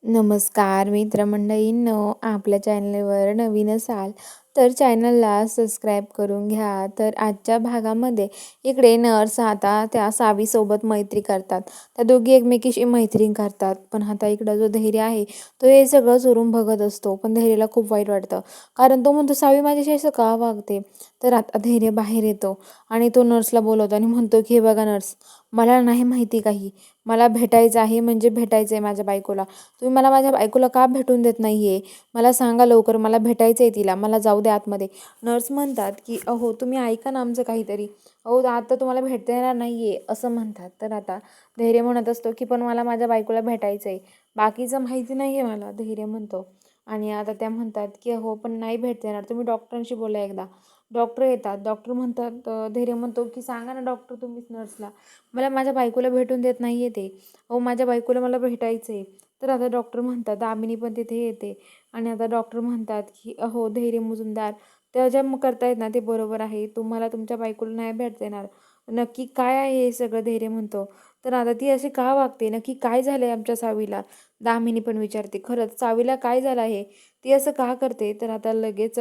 नमस्कार मित्रमंडळींनो, आपल्या चॅनलवर नवीन असाल तर चॅनलला सबस्क्राईब करून घ्या. तर आजच्या भागामध्ये इकडे नर्स आता त्या सावीसोबत मैत्री करतात. त्या दोघी एकमेकीशी मैत्री करतात. पण आता इकडं जो धैर्य आहे तो हे सगळं चोरून बघत असतो. पण धैर्याला खूप वाईट वाटतं, कारण तो म्हणतो सावी माझ्याशी असं का वागते. तर आता धैर्य बाहेर येतो आणि तो नर्सला बोलवतो आणि म्हणतो की हे बघा नर्स, मला नाही माहिती काही, मला भेटायचं आहे म्हणजे भेटायचं आहे माझ्या बायकोला. तुम्ही मला माझ्या बायकोला का भेटून देत नाही आहे? मला सांगा लवकर, मला भेटायचं आहे तिला, मला जाऊ द्या आतमध्ये. नर्स म्हणतात की अहो तुम्ही ऐका ना आमचं काहीतरी, अहो आता तुम्हाला भेटता येणार नाही आहे असं म्हणतात. तर आता धैर्य म्हणत असतो की पण मला माझ्या बायकोला भेटायचं आहे, बाकीचं माहिती नाही आहे मला, धैर्य म्हणतो. आणि आता त्या म्हणतात की अहो पण नाही भेटता येणार, तुम्ही डॉक्टरांशी बोला एकदा. डॉक्टर येतात, डॉक्टर म्हणतात, धैर्य म्हणतो की सांगा ना डॉक्टर तुम्हीच नर्सला, मला माझ्या बायकोला भेटून देत नाही आहे ते, अहो माझ्या बायकोला मला भेटायचं आहे. तर आता डॉक्टर म्हणतात, दामिनी पण तिथे येते आणि आता डॉक्टर म्हणतात की अहो धैर्य मुजुमदार, त्या ज्या करतायत ना ते बरोबर आहे, तुम्हाला तुमच्या बायकोला नाही भेटता येणार. नक्की काय आहे हे सगळं, धैर्य म्हणतो. तर आता ती अशी का वागते, नक्की काय झालंय आमच्या सावीला, दामिनी पण विचारते. खरंच सावीला काय झालं आहे, ती असं का करते. तर आता लगेच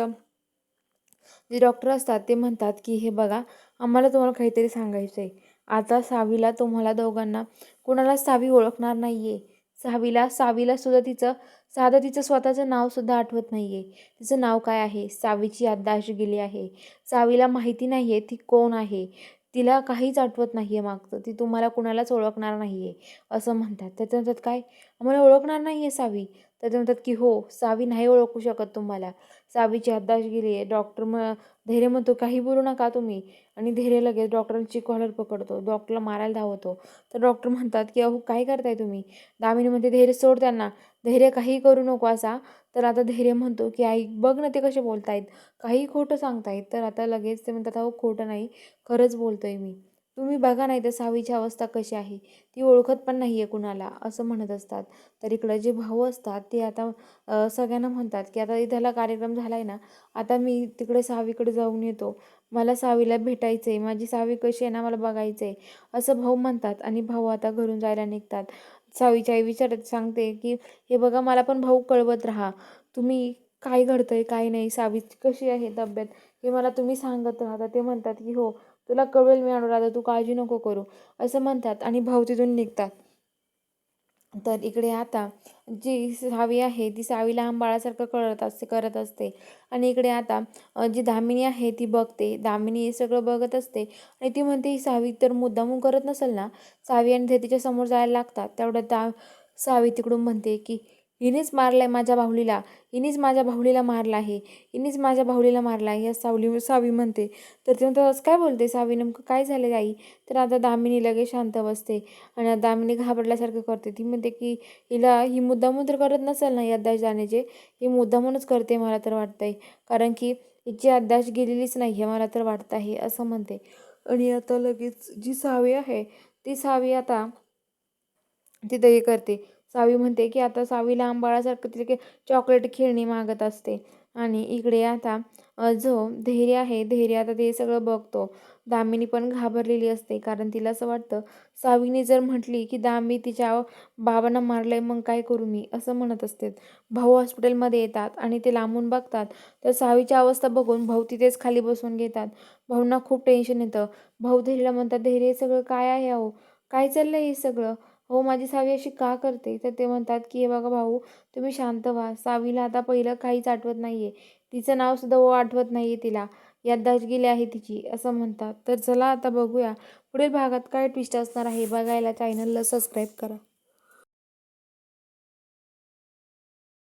जे डॉक्टर असतात ते म्हणतात की हे बघा, आम्हाला तुम्हाला काहीतरी सांगायचं आहे. आता सावीला, तुम्हाला दोघांना कुणाला सावी ओळखणार नाही आहे. सावीला सुद्धा तिचं स्वतःचं नावसुद्धा आठवत नाही आहे. तिचं नाव काय आहे, सावीची याददाश्त गेली आहे. सावीला माहिती नाही आहे ती कोण आहे. तिला काहीच आठवत नाही आहे मागचं. ती तुम्हाला कुणालाच ओळखणार नाही आहे असं म्हणतात. त्याच्या म्हणतात काय, आम्हाला ओळखणार नाही आहे सावी. तर ते म्हणतात की हो, सावी नाही ओळखू शकत तुम्हाला, सावीची याददाश्त गेली आहे. धैर्य म्हणतो काही बोलू नका तुम्ही. आणि धैर्य लगेच डॉक्टरांची कॉलर पकडतो, डॉक्टरला मारायला धावतो. तर डॉक्टर म्हणतात की अहो काय करताय तुम्ही. दामिनी म्हणते धैर्य सोड त्यांना, धैर्य काही करू नको असा. तर आता धैर्य म्हणतो की आई बघ ना ते कसे बोलतायत, काही खोटं सांगतायत. तर आता लगेच ते म्हणतात अहो खोटं नाही, खरंच बोलतोय मी. तुम्ही बघा नाही तर सावीची अवस्था कशी आहे, ती ओळखत पण नाही आहे कुणाला असं म्हणत असतात. तर इकडं जे भाऊ असतात ते आता सगळ्यांना म्हणतात की आता इथला कार्यक्रम झाला आहे ना, आता मी तिकडे सावीकडे जाऊन येतो, मला सावीला भेटायचं आहे, माझी सावी कशी आहे ना मला बघायचं आहे असं भाऊ म्हणतात. आणि भाऊ आता घरून जायला निघतात. सावीची आई विचारत सांगते की हे बघा मला पण भाऊ कळवत राहा, तुम्ही काय घडतंय काय नाही, सावीची कशी आहे तब्येत हे मला तुम्ही सांगत राहता. ते म्हणतात की हो तुला कळवेल मी अनुराधा, तू काळजी नको करू असं म्हणतात आणि भाऊ तिथून निघतात. तर इकडे आता जी सावी आहे ती सावीला लहान बाळासारखं करत असते. आणि इकडे आता जी दामिनी आहे ती बघते, दामिनी हे सगळं बघत असते आणि ती म्हणते ही सावी तर मुद्दामून करत नसेल ना. सावी आणि ते तिच्या समोर जायला लागतात. तेवढ्यात सावी तिकडून म्हणते की हिनेच मारलाय माझ्या बाहुलीला, हिनेच माझ्या बाहुलीला मारला आहे, हिनेच माझ्या बाहुलीला मारला आहे, या सावी म्हणते. तर ते म्हणतात असं काय बोलते सावी, नेमकं काय झालं आई. तर आता दामिनी लगेच शांत बसते आणि दामिनी घाबरल्यासारखं करते. ती म्हणते की ही मुद्दामून तर करत नसेल ना याददाश्त जाण्याचे, ही मुद्दामूनच करते मला तर वाटतंय, कारण की हिची याददाश्त गेलेलीच नाही आहे मला तर वाटतं आहे असं म्हणते. आणि आता लगेच जी सावी आहे ती सावी आता तिथं हे करते. सावी म्हणते की आता सावी लहान बाळासारखं तिथे चॉकलेट खेळणी मागत असते. आणि इकडे आता जो धैर्य आहे, धैर्य आता ते सगळं बघतो. दामिनी पण घाबरलेली असते, कारण तिला असं वाटतं सावीने जर म्हटली की दामी तिच्या बाबांना मारलंय मग काय करू मी असं म्हणत असते. भाऊ हॉस्पिटलमध्ये येतात आणि ते लांबून बघतात. तर सावीची अवस्था बघून भाऊ तिथेच खाली बसून घेतात. भाऊंना खूप टेन्शन येतं. भाऊ धैर्यला म्हणतात धैर्य हे सगळं काय आहे अहो, काय चाललंय हे सगळं, हो माझी सावी अशी का करते. तर ते म्हणतात की हे बघा भाऊ, तुम्ही शांत व्हा, सावीला आता पहिलं काहीच आठवत नाहीये, तिचं नावसुद्धा आठवत नाहीये तिला, याददाश्त गेली आहे तिची असं म्हणतात. तर चला आता बघूया पुढील भागात काय ट्विस्ट असणार आहे. बघायला चॅनलला सबस्क्राईब करा.